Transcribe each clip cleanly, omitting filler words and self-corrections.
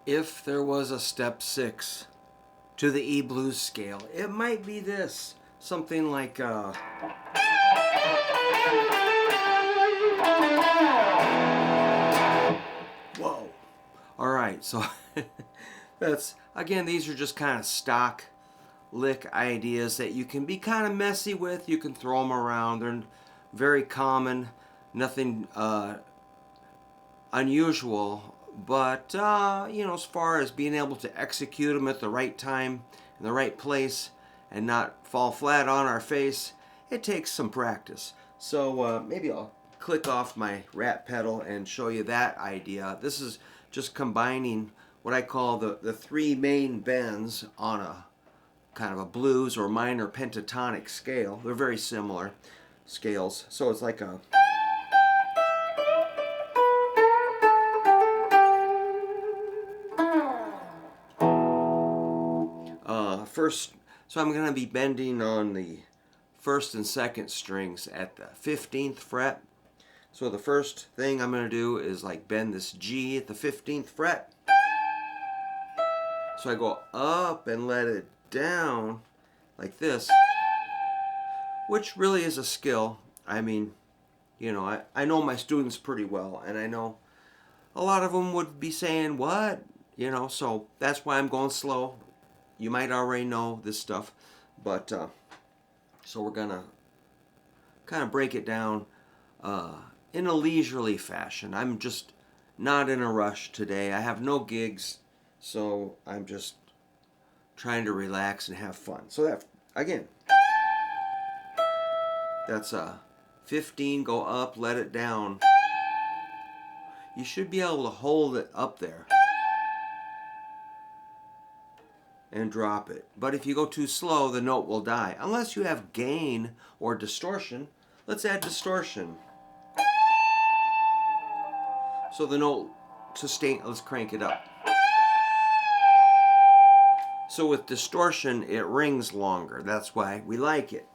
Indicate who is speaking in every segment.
Speaker 1: If there was a step 6 to the E blues scale, it might be this. Something like whoa. All right, so that's, again, these are just kind of stock lick ideas that you can be kind of messy with. You can throw them around. They're very common, nothing unusual, but as far as being able to execute them at the right time in the right place and not fall flat on our face, it takes some practice. So maybe I'll click off my rat pedal and show you that idea. This is just combining what I call the three main bends on a kind of a blues or minor pentatonic scale. They're very similar scales. So it's like a first, so I'm going to be bending on the first and second strings at the 15th fret. So the first thing I'm going to do is like bend this G at the 15th fret. So I go up and let it down like this, which really is a skill. I mean, I know my students pretty well, and I know a lot of them would be saying, what? So that's why I'm going slow. You might already know this stuff, but so we're gonna kind of break it down in a leisurely fashion. I'm just not in a rush today. I have no gigs, so I'm just trying to relax and have fun. So that, again, that's a 15, go up, let it down. You should be able to hold it up there and drop it. But if you go too slow, the note will die. Unless you have gain or distortion. Let's add distortion. So the note sustain, let's crank it up. So with distortion, it rings longer. That's why we like it.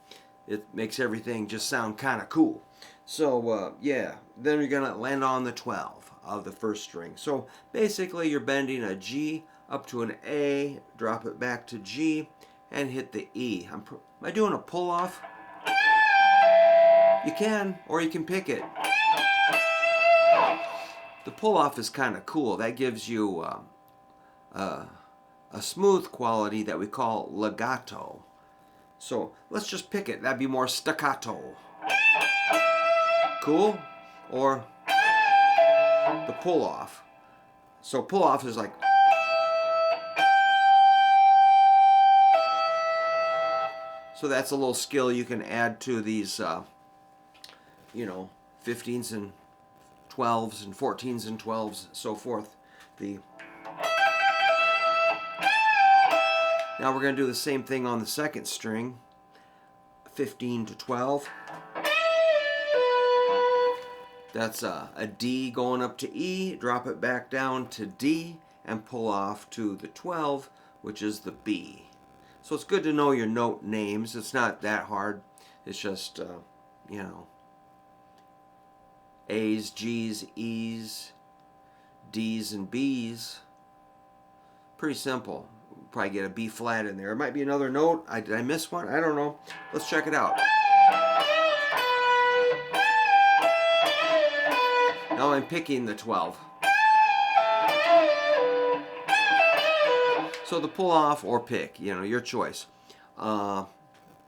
Speaker 1: It makes everything just sound kind of cool. So yeah, then you're gonna land on the 12 of the first string. So basically you're bending a G up to an A, drop it back to G, and hit the E. Am I doing a pull off? You can, or you can pick it. The pull off is kind of cool. That gives you a smooth quality that we call legato. So let's just pick it. That'd be more staccato. Cool? Or the pull off. So pull off is like, so that's a little skill you can add to these 15s and 12s and 14s and 12s, so forth. Now we're going to do the same thing on the second string, 15 to 12. That's a D going up to E, drop it back down to D, and pull off to the 12, which is the B. So it's good to know your note names. It's not that hard. It's just, A's, G's, E's, D's, and B's. Pretty simple. Probably get a B flat in there. It might be another note. Did I miss one? I don't know. Let's check it out. Now I'm picking the 12. So the pull off or pick, your choice.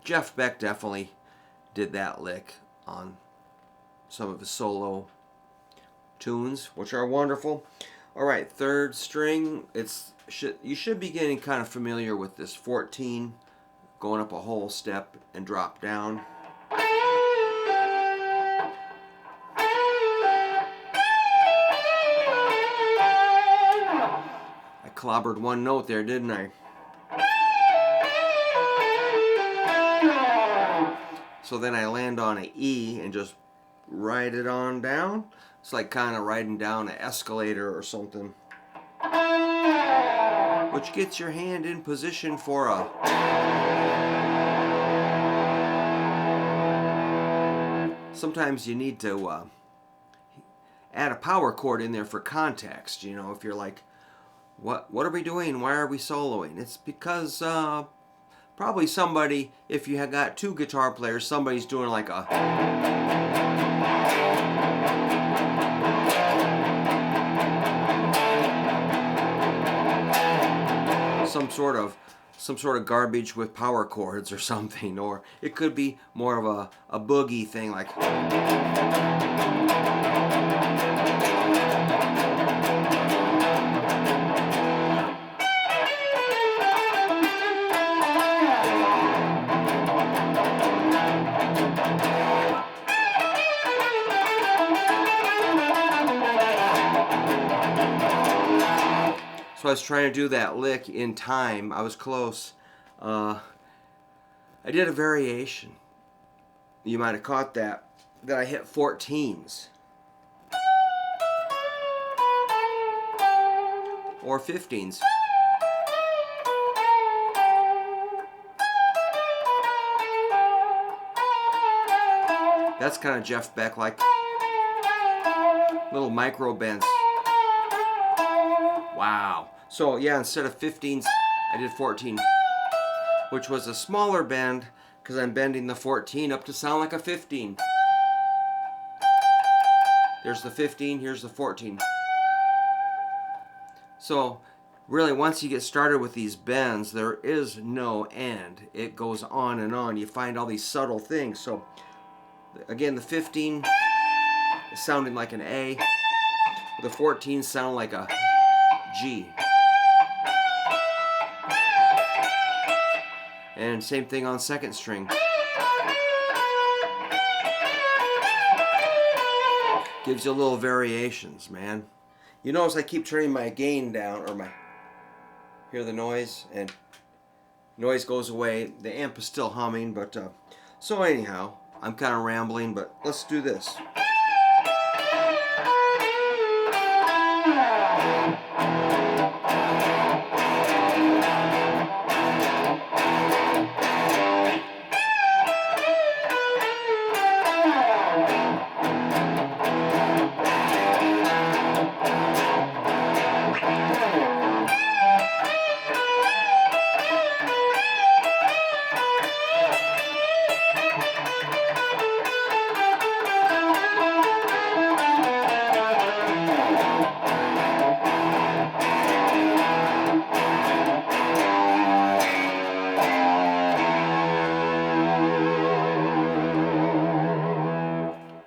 Speaker 1: Jeff Beck definitely did that lick on some of his solo tunes, which are wonderful. All right, third string. You should be getting kind of familiar with this 14, going up a whole step and drop down. I clobbered one note there, didn't I? So then I land on an E and just ride it on down. It's like kind of riding down an escalator or something. Which gets your hand in position for a... Sometimes you need to add a power chord in there for context. If you're like what are we doing? Why are we soloing? It's because probably somebody, if you have got two guitar players, somebody's doing like a some sort of garbage with power chords or something, or it could be more of a boogie thing like. So I was trying to do that lick in time. I was close. I did a variation. You might have caught that I hit 14s. Or 15s. That's kind of Jeff Beck, like little micro bends. Wow. So yeah, instead of 15s, I did 14, which was a smaller bend because I'm bending the 14 up to sound like a 15. There's the 15, here's the 14. So really, once you get started with these bends, there is no end. It goes on and on. You find all these subtle things. So again, the 15 is sounding like an A. The 14 sound like a G. And same thing on second string. Gives you little variations, man. You notice I keep turning my gain down, or hear the noise, and noise goes away. The amp is still humming, but so anyhow, I'm kind of rambling, but let's do this.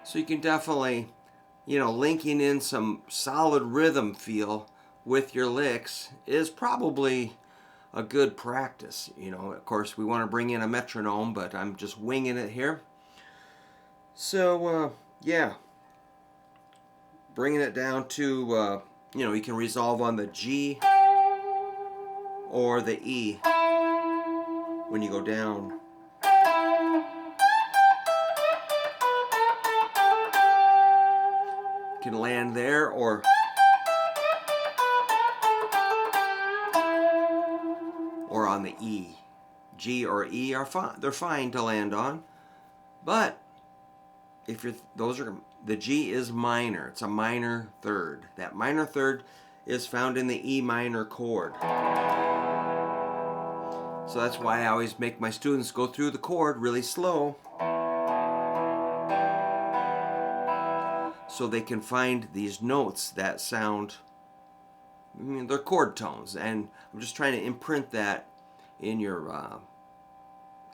Speaker 1: So you can definitely, linking in some solid rhythm feel with your licks is probably a good practice. Of course, we want to bring in a metronome, but I'm just winging it here. So, yeah, bringing it down to, you can resolve on the G or the E when you go down. Can land there or on the E. G or E are fine. They're fine to land on. But if the G is minor. It's a minor third. That minor third is found in the E minor chord. So that's why I always make my students go through the chord really slow, so they can find these notes that sound, they're chord tones, and I'm just trying to imprint that in your,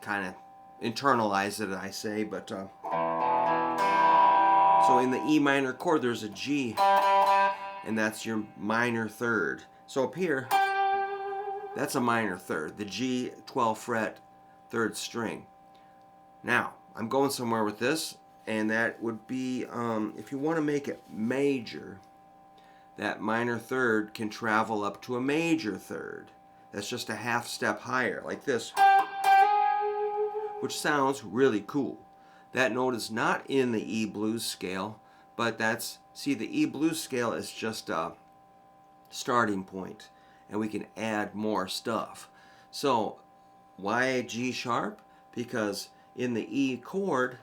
Speaker 1: kind of internalize it, I say, but, so in the E minor chord there's a G, and that's your minor third. So up here, that's a minor third, the G 12th fret, 3rd string. Now, I'm going somewhere with this, and that would be, if you want to make it major, that minor third can travel up to a major third. That's just a half step higher, like this, which sounds really cool. That note is not in the E blues scale, but the E blues scale is just a starting point, and we can add more stuff. So, why G sharp? Because in the E chord,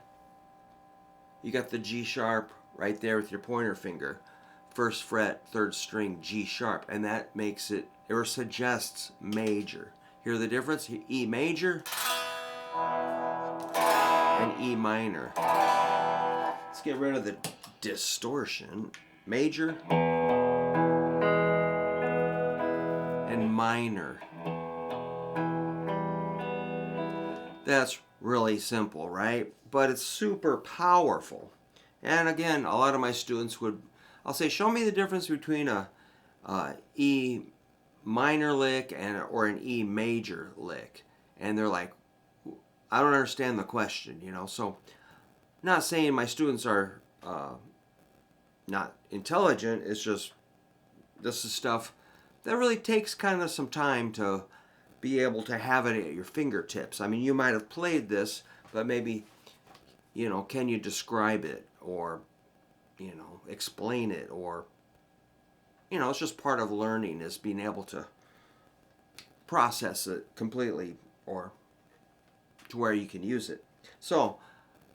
Speaker 1: you got the G sharp right there with your pointer finger. first fret, third string, G sharp, and that makes it, or suggests major. Hear the difference? E major and E minor. Let's get rid of the distortion. Major and minor. That's really simple, right? But it's super powerful. And again, a lot of my students would, I'll say, show me the difference between a E minor lick or an E major lick. And they're like, I don't understand the question, you know. So, not saying my students are not intelligent. It's just, this is stuff that really takes kind of some time to be able to have it at your fingertips. I mean, you might have played this, but maybe, you know, can you describe it, or, you know, explain it, or, you know, it's just part of learning, is being able to process it completely, or to where you can use it. So,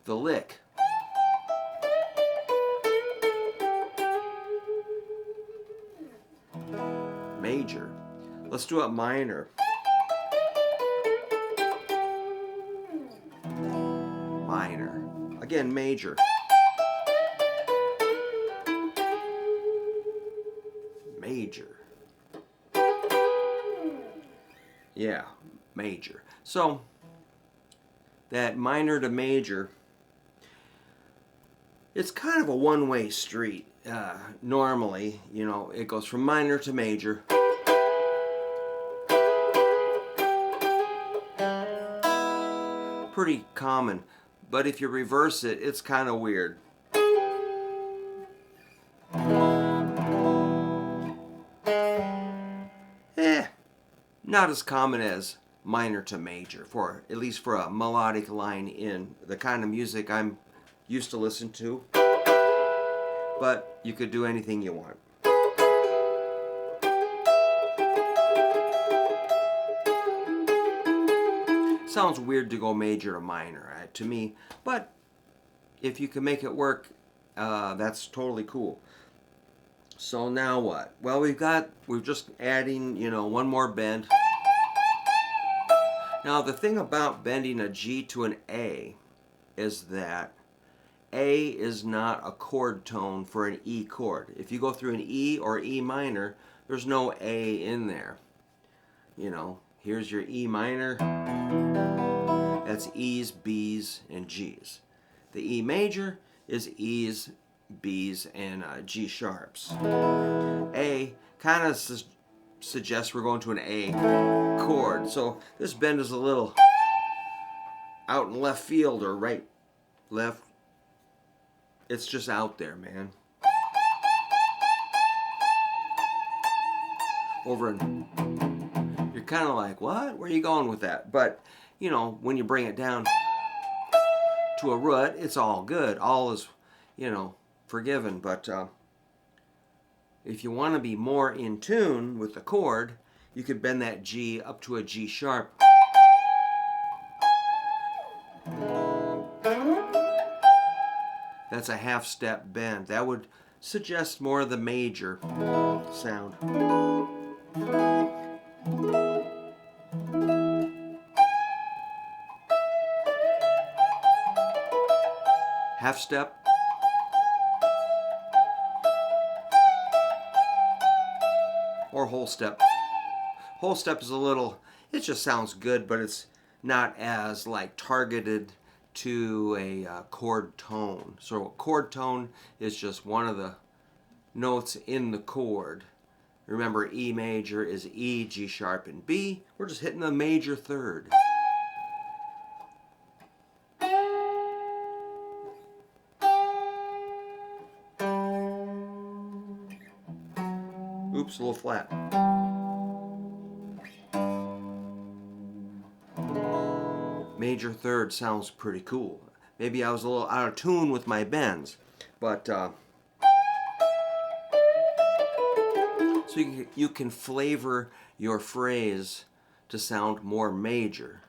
Speaker 1: the lick. Major. Let's do it minor. Minor. Again, major. Major. Yeah, major. So, that minor to major, it's kind of a one-way street. Normally, you know, it goes from minor to major. Pretty common. But if you reverse it, it's kind of weird. Not as common as minor to major, for at least for a melodic line in the kind of music I'm used to listen to. But you could do anything you want. Sounds weird to go major to minor, to me, but if you can make it work, that's totally cool. So now what? Well, we're just adding, you know, one more bend. Now the thing about bending a G to an A is that A is not a chord tone for an E chord. If you go through an E or E minor, there's no A in there. You know, here's your E minor. That's E's, B's, and G's. The E major is E's, B's, and G sharps. A kind of suggests we're going to an A chord. So this bend is a little out in left field, or right, left. It's just out there, man. Over and you're kind of like, what? Where are you going with that? But, you know, when you bring it down to a root, it's all good. All is, you know, forgiven. But if you want to be more in tune with the chord, you could bend that G up to a G sharp. That's a half step bend. That would suggest more of the major sound. Half step. Or whole step. Whole step is a little, it just sounds good, but it's not as like targeted to a chord tone. So a chord tone is just one of the notes in the chord. Remember, E major is E, G sharp, and B. We're just hitting the major third. Oops, a little flat. Major third sounds pretty cool. Maybe I was a little out of tune with my bends, but so you can flavor your phrase to sound more major,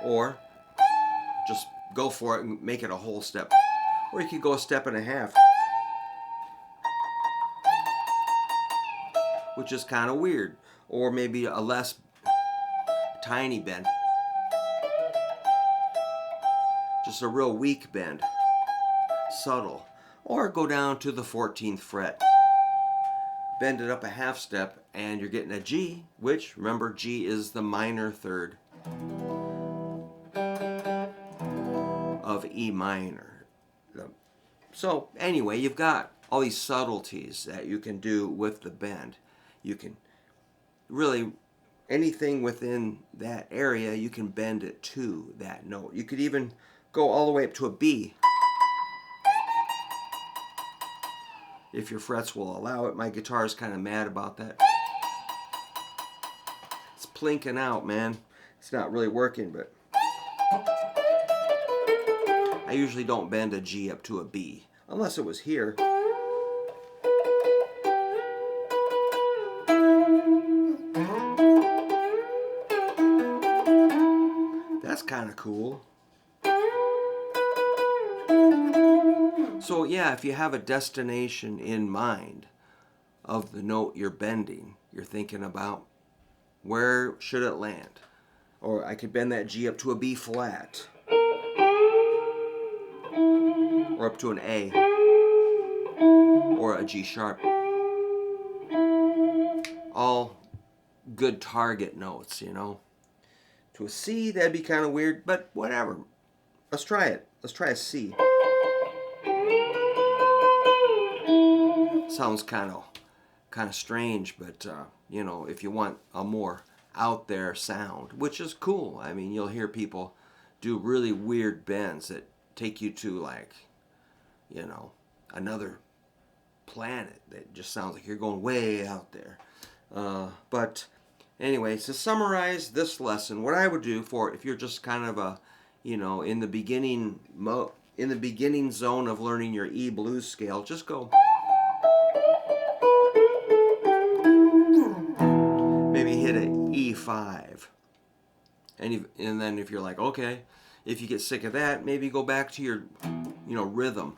Speaker 1: or just go for it and make it a whole step, or you could go a step and a half. which is kind of weird. Or maybe a less tiny bend, just a real weak bend, subtle. Or go down to the 14th fret, bend it up a half step, and you're getting a G, which, remember, G is the minor third of E minor. So anyway, you've got all these subtleties that you can do with the bend. You can really, anything within that area, you can bend it to that note. You could even go all the way up to a B if your frets will allow it. My guitar is kind of mad about that. It's plinking out, man. It's not really working, but I usually don't bend a G up to a B, unless it was here. That's kind of cool. So yeah, if you have a destination in mind of the note you're bending, you're thinking about where should it land. Or I could bend that G up to a B flat. Or up to an A. Or a G sharp. All good target notes, you know. To a C, that'd be kind of weird, but whatever. Let's try it. Let's try a C. Sounds kind of strange, but you know, if you want a more out there sound, which is cool. I mean, you'll hear people do really weird bends that take you to, like, you know, another planet that just sounds like you're going way out there. But anyway, to summarize this lesson, what I would do for, if you're just kind of a, you know, in the beginning zone of learning your E blues scale, just go. Maybe hit an E5. And then if you're like, okay, if you get sick of that, maybe go back to your, you know, rhythm.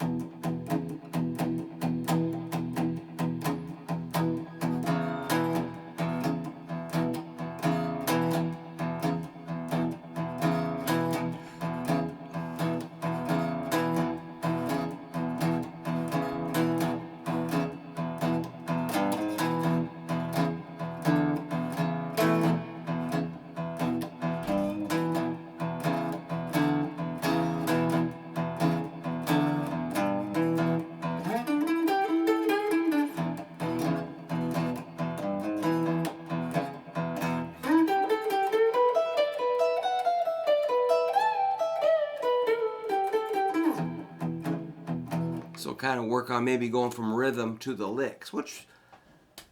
Speaker 1: So kind of work on maybe going from rhythm to the licks, which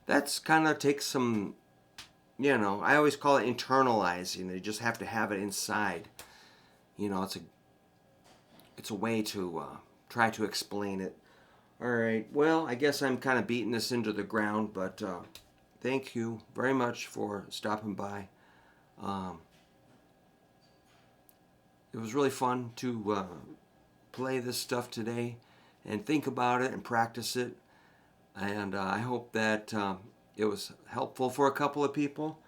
Speaker 1: that's kind of takes some, you know, I always call it internalizing. You just have to have it inside. You know, it's a way to try to explain it. All right, well, I guess I'm kind of beating this into the ground, but thank you very much for stopping by. It was really fun to play this stuff today and think about it and practice it. And I hope that it was helpful for a couple of people.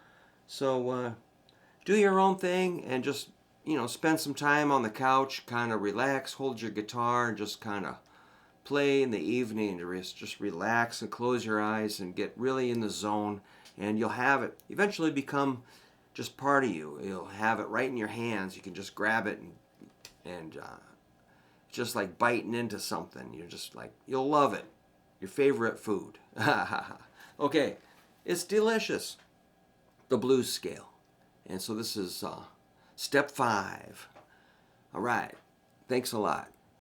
Speaker 1: So do your own thing and just, you know, spend some time on the couch, kind of relax, hold your guitar, and just kind of play in the evening. Just relax and close your eyes and get really in the zone. And you'll have it eventually become just part of you. You'll have it right in your hands. You can just grab it and just like biting into something. You're just like, you'll love it. Your favorite food. Okay, it's delicious. The blues scale. And so this is step 5. All right, thanks a lot.